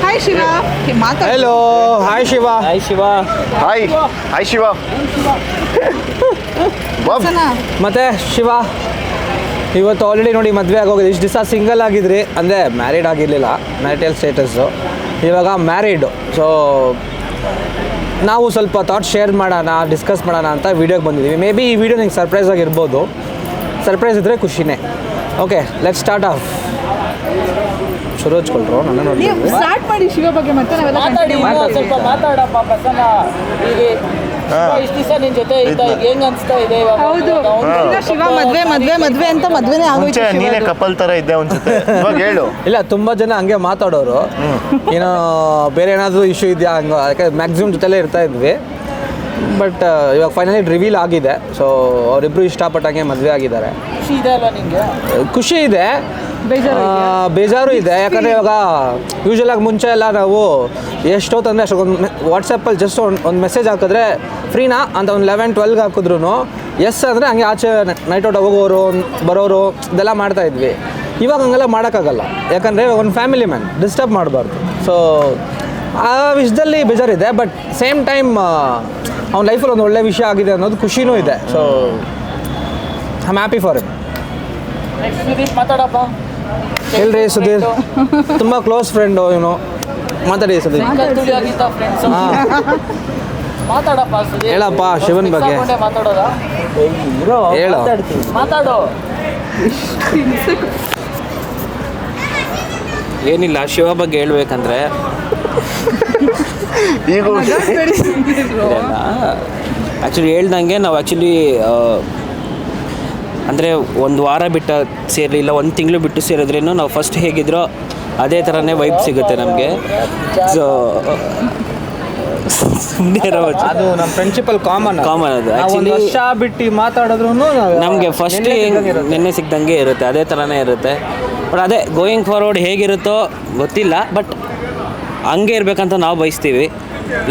Hi Shiva. Hello hi Shiva. Hi Shiva. Hi Shiva. ಮತ್ತೆ ಶಿವ ಇವತ್ತು already ನೋಡಿ ಮದುವೆ ಆಗೋಗಿದೆ. ಇಷ್ಟು ದಿವಸ ಸಿಂಗಲ್ ಆಗಿದ್ರಿ, ಅಂದರೆ ಮ್ಯಾರಿಡ್ ಆಗಿರಲಿಲ್ಲ, ಮ್ಯಾರಿಟಲ್ ಸ್ಟೇಟಸ್ಸು. ಇವಾಗ ಮ್ಯಾರಿಡು. ಸೊ ನಾವು ಸ್ವಲ್ಪ ಥಾಟ್ ಶೇರ್ ಮಾಡೋಣ, ಡಿಸ್ಕಸ್ ಮಾಡೋಣ ಅಂತ ವೀಡಿಯೋಗೆ ಬಂದಿದ್ದೀವಿ. ಮೇ ಬಿ ಈ ವಿಡಿಯೋ ನಿಂಗೆ ಸರ್ಪ್ರೈಸ್ ಆಗಿರ್ಬೋದು. ಸರ್ಪ್ರೈಸ್ ಇದ್ದರೆ ಖುಷಿನೇ. Okay, let's start of. ಶುರು ಹಚ್ಕೊಳ್ರು ನನ್ನ ನೋಡಿ ಸ್ಟಾರ್ಟ್ ಮಾಡಿ ಶಿವ ಬಗ್ಗೆ. ಮತ್ತೆ ನಾವೆಲ್ಲ ಸ್ವಲ್ಪ ಮಾತಾಡಪ್ಪ ಪ್ರಸನ್ನ. ಇಷ್ಟು ದಿವಸ ನಿನ್ ಜೊತೆ ಇದ್ದ ಹೆಂಗ್ ಅನ್ಸ್ತಾ ಇದೆ ಇವಾಗ? ಹೌದು, ಶಿವ ಮದ್ವೆ ಅಂತ ಮದ್ವೆನೇ ಆಗೋಯ್ತು. ನೀನೇ ಕಪಲ್ ತರ ಇದ್ದೆ ಅನ್ಸುತ್ತೆ ಇವಾಗ ಹೇಳು. ಇಲ್ಲ, ತುಂಬ ಜನ ಹಂಗೆ ಮಾತಾಡೋರು, ಏನೋ ಬೇರೆ ಏನಾದರೂ ಇಶ್ಯೂ ಇದೆಯಾ ಹಂಗೆ. ಅದಕ್ಕೆ ಮ್ಯಾಕ್ಸಿಮಮ್ ಜೊತೆಲೇ ಇರ್ತಾ ಇದ್ವಿ. ಬಟ್ ಇವಾಗ ಫೈನಲಿ ರಿವೀಲ್ ಆಗಿದೆ. ಸೊ ಅವರಿಬ್ಬರು ಇಷ್ಟಪಟ್ಟಂಗೆ ಮದುವೆ ಆಗಿದ್ದಾರೆ. ಖುಷಿ ಇದೆ ಅಲ್ವಾ ನಿಂಗೆ? ಖುಷಿ ಇದೆ, ಬೇಜಾರು ಇದೆ. ಯಾಕಂದರೆ ಇವಾಗ ಯೂಶ್ವಲಾಗಿ ಮುಂಚೆ ಎಲ್ಲ ನಾವು ಎಷ್ಟೊತ್ತಂದರೆ ಅಷ್ಟೊಂದು ವಾಟ್ಸಪ್ಪಲ್ಲಿ ಜಸ್ಟ್ ಒಂದು ಮೆಸೇಜ್ ಹಾಕಿದ್ರೆ ಫ್ರೀನಾ ಅಂತ ಒಂದು 11-12 ಹಾಕಿದ್ರು ಎಸ್ ಅಂದರೆ ಹಂಗೆ ಆಚೆ ನೈಟ್ ಔಟ್ ಹೋಗೋರು ಬರೋರು ಇದೆಲ್ಲ ಮಾಡ್ತಾಯಿದ್ವಿ. ಇವಾಗ ಹಂಗೆಲ್ಲ ಮಾಡೋಕ್ಕಾಗಲ್ಲ, ಯಾಕಂದರೆ ಒಂದು ಫ್ಯಾಮಿಲಿ ಮ್ಯಾನ್ ಡಿಸ್ಟರ್ಬ್ ಮಾಡಬಾರ್ದು. ಸೊ ಆ ವಿಷಯದಲ್ಲಿ ಬೇಜಾರಿದೆ. ಬಟ್ ಸೇಮ್ ಟೈಮ್ ಅವ್ನ ಲೈಫಲ್ಲಿ ಒಂದು ಒಳ್ಳೆ ವಿಷಯ ಆಗಿದೆ ಅನ್ನೋದು ಖುಷಿನೂ ಇದೆ. So I am happy for it. ಮಾತಾಡಪ್ಪ. ಹೇಳ್ರಿ ಸುಧೀರ್, ತುಂಬ ಕ್ಲೋಸ್ ಫ್ರೆಂಡು ಇವನು. ಮಾತಾಡಿ ಸುಧೀರ್. ಮಾತಾಡಪ್ಪ ಸುಧೀರ್. ಹೇಳಪ್ಪ ಶಿವನ್ ಬಗ್ಗೆ. ಮಾತಾಡೋದಾ? ಹೇಳು. ಮಾತಾಡೋ. ಏನಿಲ್ಲ, ಶಿವ ಬಗ್ಗೆ ಹೇಳ್ಬೇಕಂದ್ರೆ ಈಗ ಆ್ಯಕ್ಚುಲಿ ಹೇಳ್ದಂಗೆ ನಾವು ಆ್ಯಕ್ಚುಲಿ ಅಂದರೆ ಒಂದು ವಾರ ಬಿಟ್ಟು ಸೇರಲಿ, ಇಲ್ಲ ಒಂದು ತಿಂಗಳು ಬಿಟ್ಟು ಸೇರಿದ್ರೇನು ನಾವು ಫಸ್ಟ್ ಹೇಗಿದ್ರೋ ಅದೇ ಥರನೇ ವೈಬ್ ಸಿಗುತ್ತೆ ನಮಗೆ. ಸೊ ಅದು ನಮ್ಮ ಫ್ರೆಂಡ್ಶಿಪ್ಪಲ್ಲಿ ಕಾಮನ್ ಅದು ಆ್ಯಕ್ಚುಲಿ. ವರ್ಷ ಬಿಟ್ಟು ಮಾತಾಡಿದ್ರು ನಮಗೆ ಫಸ್ಟ್ ನೆನ್ನೆ ಸಿಕ್ದಂಗೆ ಇರುತ್ತೆ, ಅದೇ ಥರನೇ ಇರುತ್ತೆ. ಬಟ್ ಅದೇ ಗೋಯಿಂಗ್ ಫಾರ್ವರ್ಡ್ ಹೇಗಿರುತ್ತೋ ಗೊತ್ತಿಲ್ಲ, ಬಟ್ ಹಂಗೆ ಇರಬೇಕಂತ ನಾವು ಬಯಸ್ತೀವಿ.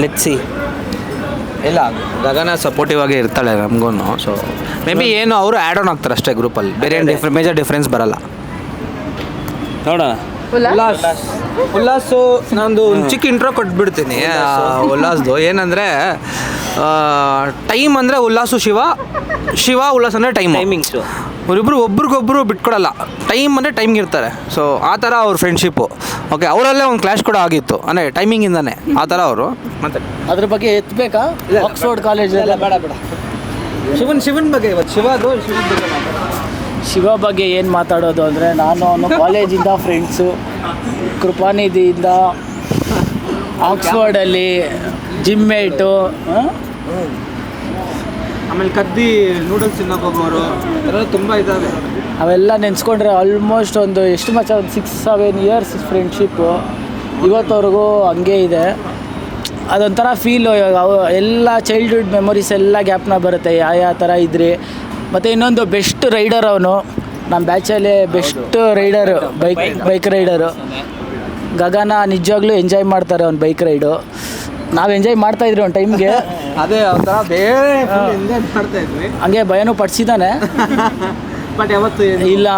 Let's see. ಇಲ್ಲ, ಗಗನ ಸಪೋರ್ಟಿವ್ ಆಗಿ ಇರ್ತಾಳೆ ನಮಗೂ. ಸೊ ಮೇ ಬಿ ಏನು ಅವರು ಆ್ಯಡ್ ಆನ್ ಆಗ್ತಾರೆ ಅಷ್ಟೇ ಗ್ರೂಪಲ್ಲಿ, ಬೇರೆ ಏನು ಮೇಜರ್ ಡಿಫ್ರೆನ್ಸ್ ಬರಲ್ಲ. ನೋಡೋಣ. ಉಲ್ಲಾಸು ನಂದು ಒಂದು ಚಿಕ್ಕ ಇಂಟ್ರೋ ಕೊಟ್ಬಿಡ್ತೀನಿ. ಉಲ್ಲಾಸ್ದು ಏನಂದರೆ ಟೈಮ್ ಅಂದರೆ ಉಲ್ಲಾಸು ಶಿವ ಉಲ್ಲಾಸ್ ಅಂದರೆ ಟೈಮಿಂಗ್ಸು ಅವರಿಬ್ಬರು ಒಬ್ರಿಗೊಬ್ಬರು ಬಿಟ್ಕೊಡಲ್ಲ. ಟೈಮ್ ಅಂದರೆ ಟೈಮ್ಗೆ ಇರ್ತಾರೆ. ಸೊ ಆ ಥರ ಅವ್ರ ಫ್ರೆಂಡ್ಶಿಪ್ಪು. ಓಕೆ, ಅವರಲ್ಲೇ ಒಂದು ಕ್ಲಾಶ್ ಕೂಡ ಆಗಿತ್ತು, ಅಂದರೆ ಟೈಮಿಂಗಿಂದನೇ ಆ ಥರ ಅವರು. ಮತ್ತೆ ಅದ್ರ ಬಗ್ಗೆ ಎತ್ತಬೇಕಾ? ಆಕ್ಸ್ಫೋರ್ಡ್ ಕಾಲೇಜಲ್ಲಿ ಬೇಡ ಶಿವನ್ ಬಗ್ಗೆ ಇವತ್ತು ಶಿವ ಬಗ್ಗೆ ಏನು ಮಾತಾಡೋದು ಅಂದರೆ, ನಾನು ಅವನು ಕಾಲೇಜಿಂದ ಫ್ರೆಂಡ್ಸು, ಕೃಪಾನಿಧಿಯಿಂದ ಆಕ್ಸ್ಫೋರ್ಡಲ್ಲಿ ಜಿಮ್ಮೇಟು, ಆಮೇಲೆ ಕದ್ದಿ ನೂಡಲ್ಸ್ ತಿನ್ನೋಕೆ ಹೋಗೋರು, ಅದೆಲ್ಲ ತುಂಬ ಇದ್ದಾವೆ. ಅವೆಲ್ಲ ನೆನೆಸ್ಕೊಂಡ್ರೆ ಆಲ್ಮೋಸ್ಟ್ ಒಂದು ಎಷ್ಟು ಮಚ್ಚ ಒಂದು 6-7 ಇಯರ್ಸ್ ಫ್ರೆಂಡ್ಶಿಪ್ಪು ಇವತ್ತವರೆಗೂ ಹಂಗೆ ಇದೆ. ಅದೊಂಥರ ಫೀಲು. ಎಲ್ಲ ಚೈಲ್ಡ್ಹುಡ್ ಮೆಮೊರೀಸ್ ಎಲ್ಲ ಗ್ಯಾಪ್ನ ಬರುತ್ತೆ, ಯಾವ ಥರ ಇದ್ರಿ. ಮತ್ತು ಇನ್ನೊಂದು ಬೆಸ್ಟ್ ರೈಡರ್ ಅವನು, ನಮ್ಮ ಬ್ಯಾಚಲ್ಲಿ ಬೆಸ್ಟ್ ರೈಡರು, ಬೈಕ್ ರೈಡರು. ಗಗನ ನಿಜವಾಗ್ಲೂ ಎಂಜಾಯ್ ಮಾಡ್ತಾರೆ ಅವ್ನು ಬೈಕ್ ರೈಡು. ನಾವು ಎಂಜಾಯ್ ಮಾಡ್ತಾಯಿದ್ರಿ ಒಂದು ಟೈಮ್ಗೆ. ಅದೇ ಒಂಥರ ಬೇರೆ ಎಂಜಾಯ್ ಮಾಡ್ತಾ ಇದ್ವಿ. ಹಂಗೆ ಭಯನೂ ಪಡಿಸಿದ್ದಾನೆ. ಬಟ್ ಯಾವತ್ತು ಇಲ್ಲ,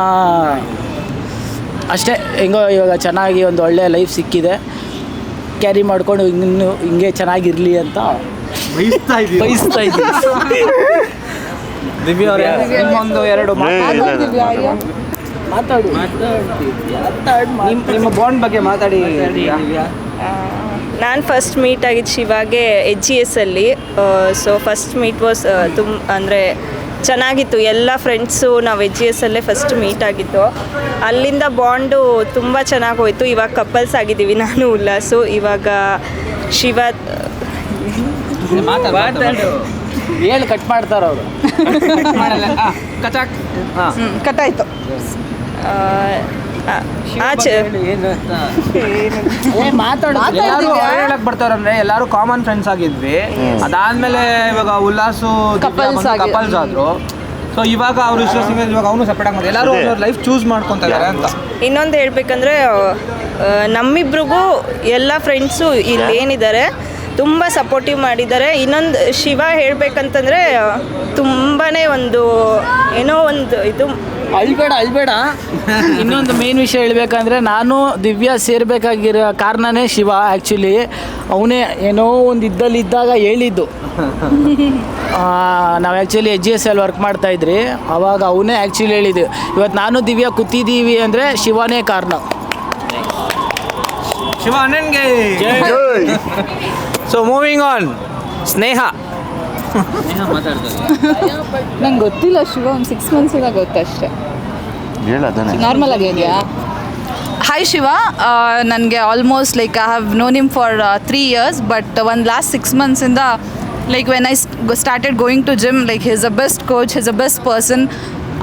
ಅಷ್ಟೇ ಹೆಂಗೋ ಇವಾಗ ಚೆನ್ನಾಗಿ ಒಂದು ಒಳ್ಳೆ ಲೈಫ್ ಸಿಕ್ಕಿದೆ. ಕ್ಯಾರಿ ಮಾಡ್ಕೊಂಡು ಇನ್ನೂ ಹಿಂಗೆ ಚೆನ್ನಾಗಿರಲಿ ಅಂತ ಬಯಸ್ತಾ ಇದ್ದೀವಿ. ದಿವ್ಯ ಅವರೇ, ನಿಮ್ಮೊಂದು ಎರಡು ಮಾತಾಡು. ನಿಮ್ಮ ಬಾಂಡ್ ಬಗ್ಗೆ ಮಾತಾಡಿ. ನಾನು ಫಸ್ಟ್ ಮೀಟ್ ಆಗಿದ್ದು ಶಿವಾಗೆ HGS ಅಲ್ಲಿ. ಸೊ ಫಸ್ಟ್ ಮೀಟ್ ವಾಸ್ ಅಂದರೆ ಚೆನ್ನಾಗಿತ್ತು. ಎಲ್ಲ ಫ್ರೆಂಡ್ಸು ನಾವು HGS ಅಲ್ಲೇ ಫಸ್ಟ್ ಮೀಟ್ ಆಗಿತ್ತು. ಅಲ್ಲಿಂದ ಬಾಂಡು ತುಂಬ ಚೆನ್ನಾಗಿ ಹೋಯಿತು. ಇವಾಗ ಕಪಲ್ಸ್ ಆಗಿದ್ದೀವಿ, ನಾನು ಉಲ್ಲಾಸು. ಇವಾಗ ಶಿವ ಹೇಳಿ ಕಟ್ ಮಾಡ್ತಾರೆ ಅವರು. ಕಟ್ಟಾಯ್ತು. ಹೇಳಕ್ ಬರ್ತಾರಂದ್ರೆ ಎಲ್ಲರೂ ಕಾಮನ್ ಫ್ರೆಂಡ್ಸ್ ಆಗಿದ್ವಿ. ಅದಾದ್ಮೇಲೆ ಇವಾಗ ಉಲ್ಲಾಸು ಕಪಲ್ಸ್ ಆದ್ರು. ಸೊ ಇವಾಗ ಅವ್ರು ಇವಾಗ ಅವನು ಸಪರೇಟ್ ಆಗಿ ಎಲ್ಲರೂ ಲೈಫ್ ಚೂಸ್ ಮಾಡ್ಕೊಂತ ಇದ್ದಾರೆ ಅಂತ. ಇನ್ನೊಂದು ಹೇಳ್ಬೇಕಂದ್ರೆ, ನಮ್ಮಿಬ್ರಿಗೂ ಎಲ್ಲ ಫ್ರೆಂಡ್ಸು ಇಲ್ಲಿ ಏನಿದ್ದಾರೆ ತುಂಬ ಸಪೋರ್ಟಿವ್ ಮಾಡಿದ್ದಾರೆ. ಇನ್ನೊಂದು ಶಿವ ಹೇಳಬೇಕಂತಂದರೆ ತುಂಬಾ ಒಂದು ಏನೋ ಒಂದು ಇದು ಅಳ್ಬೇಡ ಇನ್ನೊಂದು ಮೇನ್ ವಿಷಯ ಹೇಳ್ಬೇಕಂದ್ರೆ ನಾನು ದಿವ್ಯಾ ಸೇರ್ಬೇಕಾಗಿರೋ ಕಾರಣನೇ ಶಿವ. ಆ್ಯಕ್ಚುಲಿ ಅವನೇ ಏನೋ ಒಂದು ಇದ್ದಾಗ ಹೇಳಿದ್ದು. ನಾವು ಆ್ಯಕ್ಚುಲಿ HGSL ವರ್ಕ್ ಮಾಡ್ತಾಯಿದ್ರಿ, ಅವಾಗ ಅವನೇ ಆ್ಯಕ್ಚುಲಿ ಹೇಳಿದ್ದು. ಇವತ್ತು ನಾನು ದಿವ್ಯಾ ಕೂತಿದ್ದೀವಿ ಅಂದರೆ ಶಿವನೇ ಕಾರಣ. ಶಿವ ಅಣ್ಣನ್ಗೆ. ಸೊ ಮೂವಿಂಗ್ ಆನ್, ಸ್ನೇಹ. ನಂಗೆ ಗೊತ್ತಿಲ್ಲ ಶಿವ, ಒಂದು 6 ಮಂತ್ಸಿಂದ ಗೊತ್ತಷ್ಟೇ. ಹೇಳೋದನ್ನೇ ನಾರ್ಮಲ್ ಆಗಿ ಇದೆಯಾ? ಹಾಯ್ ಶಿವ, ನನಗೆ almost like I have known him for 3 years, but ಒಂದು ಲಾಸ್ಟ್ 6 ಮಂತ್ಸಿಂದ like when I started going to gym, like he's a best coach, he's a best person.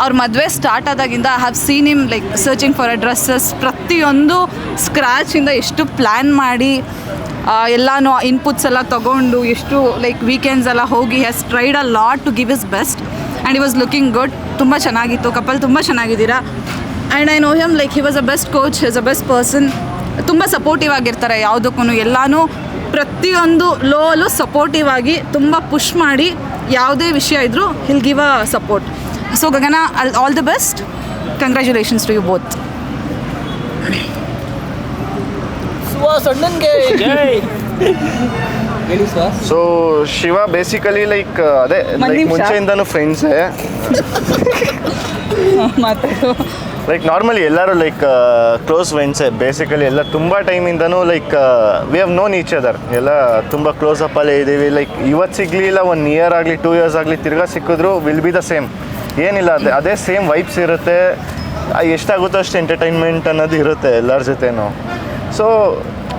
ಅವ್ರ ಮದುವೆ ಸ್ಟಾರ್ಟ್ ಆದಾಗಿಂದ I have seen him like searching for a dresses, ಪ್ರತಿಯೊಂದು ಸ್ಕ್ರ್ಯಾಚಿಂದ ಎಷ್ಟು plan ಮಾಡಿ ಎಲ್ಲನೂ ಇನ್ಪುಟ್ಸ್ ಎಲ್ಲ ತೊಗೊಂಡು ಎಷ್ಟು ಲೈಕ್ ವೀಕೆಂಡ್ಸ್ ಎಲ್ಲ ಹೋಗಿ has tried a lot to give his best and he was looking good. ತುಂಬ ಚೆನ್ನಾಗಿತ್ತು, ಕಪಲ್ ತುಂಬ ಚೆನ್ನಾಗಿದ್ದೀರಾ. And I know him like he was a best coach, he's a best person. ತುಂಬ ಸಪೋರ್ಟಿವ್ ಆಗಿರ್ತಾರೆ ಯಾವುದಕ್ಕೂ, ಎಲ್ಲನೂ ಪ್ರತಿಯೊಂದು ಲೋಲು ಸಪೋರ್ಟಿವ್ ಆಗಿ ತುಂಬ ಪುಷ್ ಮಾಡಿ ಯಾವುದೇ ವಿಷಯ ಇದ್ದರೂ he'll give a support. So Gagana, all the best, congratulations to you both. So Shiva basically like ಅದೇ ಲೈಕ್ ಮುಂಚೆಯಿಂದನೂ ಫ್ರೆಂಡ್ಸೇ. ಲೈಕ್ ನಾರ್ಮಲಿ ಎಲ್ಲರೂ ಲೈಕ್ ಕ್ಲೋಸ್ ಫ್ರೆಂಡ್ಸೇ ಬೇಸಿಕಲಿ. ಎಲ್ಲ ತುಂಬ ಟೈಮಿಂದನೂ like we have known each other. ಎಲ್ಲ ತುಂಬ ಕ್ಲೋಸ್ ಅಪ್ಪಲ್ಲೇ ಇದ್ದೀವಿ. ಲೈಕ್ ಇವತ್ತು ಸಿಗಲಿಲ್ಲ, 1 year ಆಗಲಿ 2 years ಆಗಲಿ, ತಿರ್ಗಾ ಸಿಕ್ಕಿದ್ರು ವಿಲ್ ಬಿ ದ ಸೇಮ್. ಏನಿಲ್ಲ, ಅದೇ ಸೇಮ್ ವೈಬ್ಸ್ ಇರುತ್ತೆ. ಎಷ್ಟಾಗುತ್ತೋ ಅಷ್ಟು ಎಂಟರ್ಟೈನ್ಮೆಂಟ್ ಅನ್ನೋದು ಇರುತ್ತೆ ಎಲ್ಲರ ಜೊತೆನೂ. ಸೊ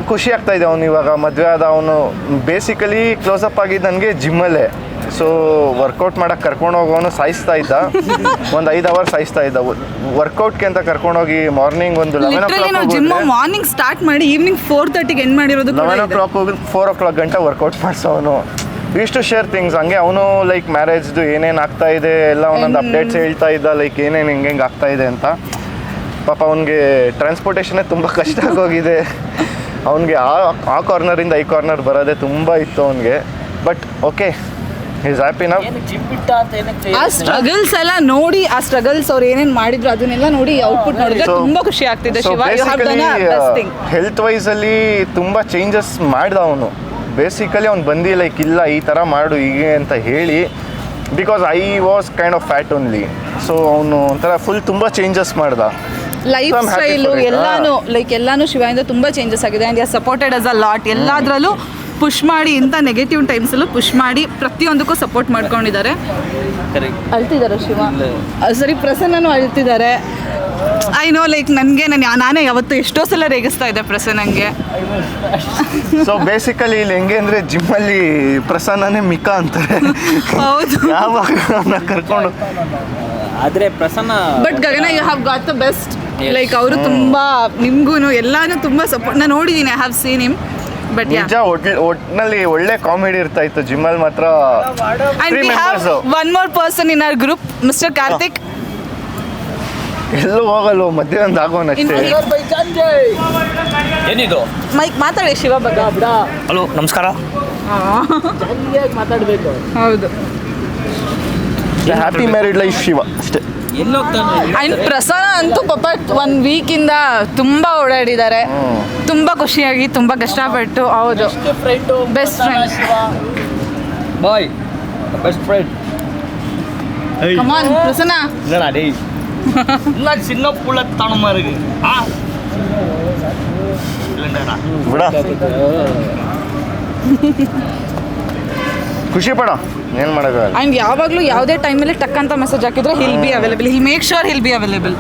ಖುಷಿ ಆಗ್ತಾಯಿದೆ. ಅವನು ಇವಾಗ ಮದುವೆ ಆದ, ಅವನು ಬೇಸಿಕಲಿ ಕ್ಲೋಸಪ್ ಆಗಿದ್ದು ನನಗೆ ಜಿಮ್ಮಲ್ಲೇ. ಸೊ ವರ್ಕೌಟ್ ಮಾಡೋಕ್ಕೆ ಕರ್ಕೊಂಡು ಹೋಗೋನು ಸಾಯಿಸ್ತಾ ಇದ್ದ, ಒಂದು 5 hours ಸಾಯಿಸ್ತಾ ಇದ್ದ. ವರ್ಕೌಟ್ಗೆ ಅಂತ ಕರ್ಕೊಂಡೋಗಿ ಮಾರ್ನಿಂಗ್ ಒಂದು 11 o'clock ಮಾರ್ನಿಂಗ್ ಸ್ಟಾರ್ಟ್ ಮಾಡಿ ಈವ್ನಿಂಗ್ 4:30ಗೆ ಎಂಡ್ ಮಾಡಿರೋದು. 11 o'clock ಹೋಗಿ 4 o'clock ಗಂಟೆ ವರ್ಕೌಟ್ ಮಾಡಿಸೋನು. ಇಷ್ಟು ಶೇರ್ ಥಿಂಗ್ಸ್. ಹಂಗೆ ಅವನು ಲೈಕ್ ಮ್ಯಾರೇಜ್ದು ಏನೇನು ಆಗ್ತಾ ಇದೆ ಎಲ್ಲ ಒಂದೊಂದು ಅಪ್ಡೇಟ್ಸ್ ಹೇಳ್ತಾ ಇದ್ದ, ಲೈಕ್ ಏನೇನು ಹೆಂಗೆ ಆಗ್ತಾ ಇದೆ ಅಂತ. ಪಾಪ ಅವನಿಗೆ ಟ್ರಾನ್ಸ್ಪೋರ್ಟೇಷನ್ನೇ ತುಂಬ ಕಷ್ಟ ಆಗೋಗಿದೆ. ಅವನಿಗೆ ಆ ಕಾರ್ನರಿಂದ ಈ ಕಾರ್ನರ್ ಬರೋದೇ ತುಂಬ ಇತ್ತು ಅವನಿಗೆ. But okay, is happy now. ಆ ಸ್ಟ್ರಗಲ್ಸ್ ಎಲ್ಲ ನೋಡಿ, ಆ ಸ್ಟ್ರಗಲ್ಸ್ ಅವ್ರು ಏನೇನು ಮಾಡಿದ್ರು ಅದನ್ನೆಲ್ಲ ನೋಡಿ ಔಟ್ಪುಟ್ ನೋಡಿದ್ರೆ ತುಂಬ ಖುಷಿ ಆಗ್ತಿದೆ. Shiva, you have done a best thing. Health ವೈಸಲ್ಲಿ ತುಂಬ ಚೇಂಜಸ್ ಮಾಡ್ದ ಅವನು. ಬೇಸಿಕಲಿ ಅವ್ನು ಬಂದು ಲೈಕ್ ಇಲ್ಲ ಈ ಥರ ಮಾಡು ಹೀಗೆ ಅಂತ ಹೇಳಿ, because I was kind of fat only. So ಅವನು ಒಂಥರ ಫುಲ್ ತುಂಬ ಚೇಂಜಸ್ ಮಾಡ್ದ. ಲೈಫ್ ಸ್ಟೈಲು ಎಲ್ಲಾನು ಲೈಕ್ ಎಲ್ಲಾನು ಶಿವಯಿಂದ ತುಂಬ ಚೇಂಜಸ್ ಆಗಿದೆ. And you supported us a lot. ಎಲ್ಲದರಲ್ಲೂ ಪುಷ್ ಮಾಡಿ, ಇಂಥ ನೆಗೆಟಿವ್ ಟೈಮ್ಸಲ್ಲೂ ಪುಷ್ ಮಾಡಿ ಪ್ರತಿಯೊಂದಕ್ಕೂ ಸಪೋರ್ಟ್ ಮಾಡ್ಕೊಂಡಿದ್ದಾರೆ. ಅಳ್ತಿದ್ದಾರೆ ಶಿವ, ಸರಿ ಪ್ರಸನ್ನನೂ ಅಳ್ತಿದ್ದಾರೆ. ಐ ನೋ ಲೈಕ್ ನಾನೇ ಯಾವತ್ತು ಎಷ್ಟೋ ಸಲ ರೇಗಿಸ್ತಾ ಇದ್ದೆ ಪ್ರಸನ್ನಂಗೆ. ಸೊ ಬೇಸಿಕಲಿ ಇಲ್ಲಿ ಹೆಂಗೆ ಅಂದರೆ ಜಿಮ್ಮಲ್ಲಿ ಪ್ರಸನ್ನನೇ ಮಿಕಾ ಅಂತಾರೆ. ಹೌದು, ಯಾವಾಗ ಕರ್ಕೊಂಡು. ಆದರೆ Prasanna but Gagana you have got the best. Like ಅವರು ತುಂಬ ನಿಮಗೂ ಎಲ್ಲಾನು ತುಂಬ ಸಪೋರ್ಟ್ ನಾನು ನೋಡಿದ್ದೀನಿ. I have seen him. But ನಿಜ ಒಟ್ಟಿನಲ್ಲಿ ಒಳ್ಳೆ ಕಾಮಿಡಿ ಇರ್ತಾ ಇತ್ತು ಜಿಮ್ಮಲ್ಲಿ ಮಾತ್ರ. And we have one more person in our group, Mister Karthik. ಎಲ್ಲೂ ಹೋಗಲ್ವ, ಮಧ್ಯೆ ಒಂದು ಆಗೋನಷ್ಟೇ. ಏನಿದು ಮೈಕ್ ಮಾತಾಡಿ ಶಿವ ಬಗ್ಗೆ. ಹಲೋ ನಮಸ್ಕಾರ. ಮಾತಾಡಬೇಕು. ಹೌದು, ಹ್ಯಾಪಿ ಮ್ಯಾರಿಡ್ ಲೈಫ್ ಶಿವ ಅಷ್ಟೇ. ಆ್ಯಂಡ್ ಪ್ರಸನ್ನ ಅಂತೂ ಪಾಪ 1 weekಯಿಂದ ತುಂಬ ಓಡಾಡಿದ್ದಾರೆ. ತುಂಬ ಖುಷಿಯಾಗಿ, ತುಂಬ ಕಷ್ಟಪಟ್ಟು. ಹೌದು, best friend. Boy best friend. Come on Prasanna. சின்ன புள்ள தனமா இருக்கு. ಬಿಡ, ಖುಷಿ ಪಡ, ಏನು ಮಾಡೋದು. ಆ್ಯಂಡ್ ಯಾವಾಗಲೂ ಯಾವುದೇ ಟೈಮಲ್ಲಿ ಟಕ್ ಅಂತ ಮೆಸೇಜ್ ಹಾಕಿದ್ರೆ he'll be available. He'll make sure he'll be available.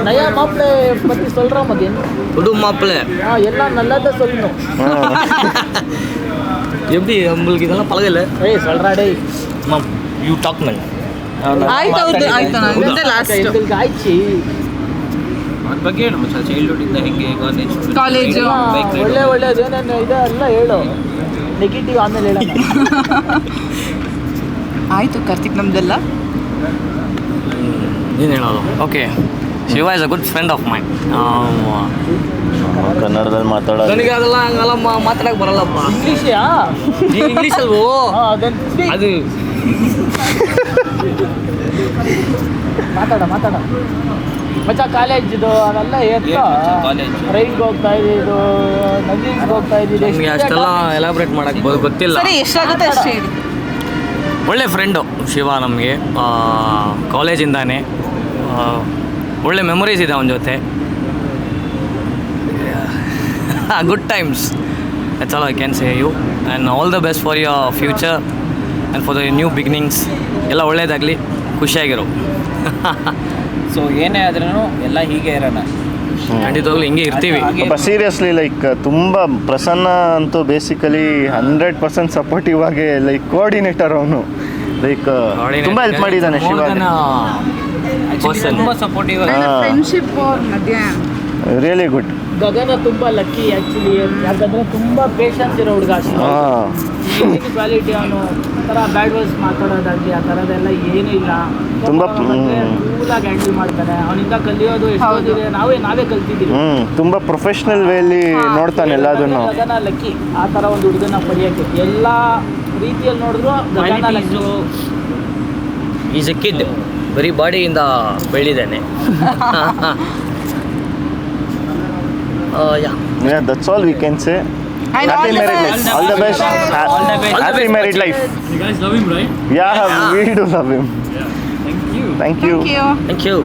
நயா மாப்பிள்ளை பற்றி சொல்கிறோம் மதி. புது மாப்பிள்ளை எல்லாம் நல்லதாக சொல்லணும். எப்படி உங்களுக்கு இதெல்லாம் பழகல? ஏய் சொல்கிறா டேய் மேம் யூ டாக் மேன். ಆಯ್ತು, ಹೌದು ಆಯ್ತು. ನಂದೇ ಲಾಸ್ಟ್ ಆಯ್ತು. ಅದ್ರ ಬಗ್ಗೆ ನಮ್ಮ ಚೈಲ್ಡ್ಹುಡ್ಡಿಂದ ಹೆಂಗೆ ಕಾಲೇಜು ಒಳ್ಳೆಯದು ಏನೇನು ಇದೆ ಎಲ್ಲ ಹೇಳು. ನೆಗೆಟಿವ್ ಆಮೇಲೆ ಹೇಳೋಣ. ಆಯಿತು ಕಾರ್ತಿಕ್, ನಮ್ದೆಲ್ಲ ಏನು ಹೇಳೋದು. Okay, Shiva is a good friend of main. ಕನ್ನಡದಲ್ಲಿ ಮಾತಾಡೋದು ನನಗೆ ಅದೆಲ್ಲ ಹಂಗೆಲ್ಲ ಮಾತಾಡಕ್ಕೆ ಬರಲ್ಲಪ್ಪ. ಇಂಗ್ಲೀಷಿಯಾ? ಇಂಗ್ಲೀಷ್ ಅಲ್ವೋ ಅದು. ಮಾತಾಡ ಮಚ್ಚ ಕಾಲೇಜಿದು ಅವೆಲ್ಲ ಎತ್ತ ಕಾಲೇಜ್ ರೈನ್ಗೆ ಹೋಗ್ತಾ ಇದ್ದಿದ್ದು, ನದಿಗೆ ಹೋಗ್ತಾ ಇದ್ದಿದ್ದು, ನಮಗೆ ಅಷ್ಟೆಲ್ಲ ಎಲಾಬ್ರೇಟ್ ಮಾಡೋಕ್ಕೆ ಗೊತ್ತಿಲ್ಲ. ಸರಿ, ಎಷ್ಟಾಗುತ್ತೆ ಅಷ್ಟೇ ಹೇಳಿ. ಒಳ್ಳೆ ಫ್ರೆಂಡು ಶಿವ ನಮಗೆ ಕಾಲೇಜಿಂದಾನೆ. ಒಳ್ಳೆ ಮೆಮೊರೀಸ್ ಇದೆ ಅವನ ಜೊತೆ. Good times, that's all I can say you. And all the best for your future and for the new beginnings. ಎಲ್ಲ ಒಳ್ಳೇದಾಗಲಿ, ಖುಷಿಯಾಗಿರೋ. ಸೊ ಏನೇ ಆದ್ರೂ ಎಲ್ಲ ಹೀಗೆ ಇರೋಣ, ಖಂಡಿತವಾಗ್ಲೂ ಹಿಂಗೆ ಇರ್ತೀವಿ. ಸೀರಿಯಸ್ಲಿ ಲೈಕ್ ತುಂಬ ಪ್ರಸನ್ನ ಅಂತೂ ಬೇಸಿಕಲಿ 100% ಸಪೋರ್ಟಿವ್ ಆಗಿ ಲೈಕ್ ಕೋಆರ್ಡಿನೇಟರ್ ಅವನು. ಲೈಕ್ ತುಂಬ ಹೆಲ್ಪ್ ಮಾಡಿದ್ದಾನೆ ಶಿವ. ತುಂಬ ಸಪೋರ್ಟಿವ್. ಫ್ರೆಂಡ್ಶಿಪ್ ಅವ್ರ ಮಧ್ಯೆ ರಿಯಲಿ ಗುಡ್. ಗಗನ ತುಂಬ ಲಕ್ಕಿ ಆ್ಯಕ್ಚುಲಿ, ಯಾಕಂದರೆ ತುಂಬ ಪೇಷನ್ಸ್ ಇರೋ ಹುಡುಗ. ಹಾಂ, ಕ್ವಾಲಿಟಿ ಅವನು ಥರ ಬ್ಯಾಡ್ ವರ್ಡ್ಸ್ ಮಾತಾಡೋದಾಗಲಿ ಆ ಥರದ್ದೆಲ್ಲ ಏನೂ ಇಲ್ಲ. ತುಂಬ ಕೂಲಾಗಿ ಹ್ಯಾಂಡಲ್ ಮಾಡ್ತಾನೆ. ಅವನಿಂದ ಕಲಿಯೋದು ಎಷ್ಟೊಂದಿದೆ, ನಾವೇ ಕಲ್ತಿದ್ದೀವಿ. ತುಂಬ ಪ್ರೊಫೆಷ್ನಲ್ ವೇಲಿ ನೋಡ್ತಾನೆ ಎಲ್ಲದನ್ನು. ಗಗನ ಲಕ್ಕಿ ಆ ಥರ ಒಂದು ಹುಡುಗನ ಪಡೆಯೋಕ್ಕೆ ಎಲ್ಲ ರೀತಿಯಲ್ಲಿ ನೋಡಿದ್ರು ಗಗನ ಲಕ್ಕಿ. ಈಸ್ ಎ ಕಿಡ್, ಬರೀ ಬಾಡಿಯಿಂದ ಬೆಳೆದಿದ್ದಾನೆ. Yeah, that's all we can say. And Happy all the married best. life. All the best. Happy married life. You guys love him, right? Yeah, we do love him. Thank you. Thank you. Thank you. Thank you.